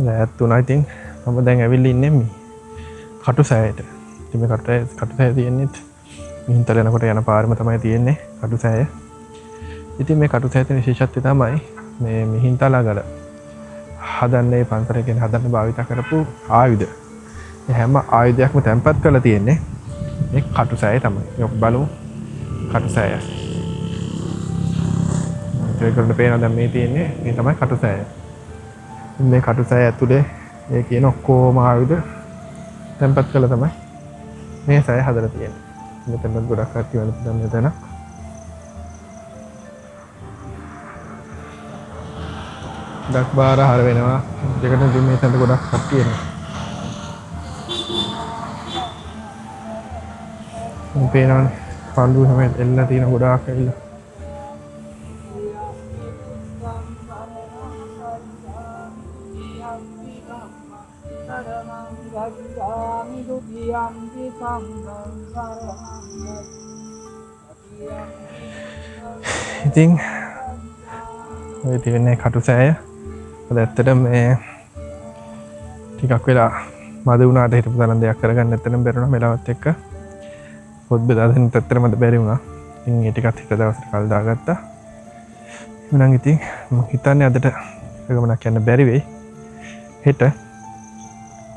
රැත් 3යි. ඉතින් මම දැන් ඇවිල්ලා ඉන්නේ මේ කටුසෑයට. ඉතින් මේ කටුසෑය තියෙන්නේ මිහින්තල යනකොට යන පාරම තමයි තියෙන්නේ කටුසෑය. ඉතින් මේ කටුසෑයේ තියෙන විශේෂත්වය තමයි මේ මිහින්තලගල හදන්නේ පන්සලකින් හදන්න භාවිත කරපු ආයුධ. මේ හැම ආයුධයක්ම තැන්පත් කරලා තියෙන්නේ මේ කටුසෑයේ තමයි. මේ බලමු කටුසෑය. ඒකට පේනවා දැන් මේ තියෙන්නේ මේ තමයි කටුසෑය. මේ කටුසෑය ඇතුලේ ඒ කියන ඔක්කොම ආයුධ තැන්පත් කරලා තමයි මේ සෑය හදලා තියෙන්නේ. මෙතන ගොඩක් කට්ටිය වෙන දැන් මෙතන. ගොඩක් බාර හර වෙනවා. දෙකට මේ තැන ගොඩක් කට්ටිය එනවා. මේ පේනවනේ පන්දු හැම එල්ලලා තියෙන ගොඩාක් ඇවිල්ලා. ඉතින් ඔය තියෙන්නේ කටුසෑය. අද ඇත්තට මේ ටිකක් වෙලා මද වුණාට හිටපු තරම් දෙයක් කරගන්න නැත්නම් බැරුණා මෙලවත් එක්ක පොත් බෙදා දෙන්න ඇත්තට මට බැරි වුණා. ඉතින් ඒ ටිකත් හිත දවසට කල් දාගත්තා. එහෙනම් ඉතින් මම හිතන්නේ අදට ගමනක් යන්න බැරි වෙයි. හෙට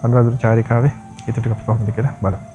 අනුරාධපුර චාරිකාවේ ඊට ටිකක් කොහොමද කියලා බලමු.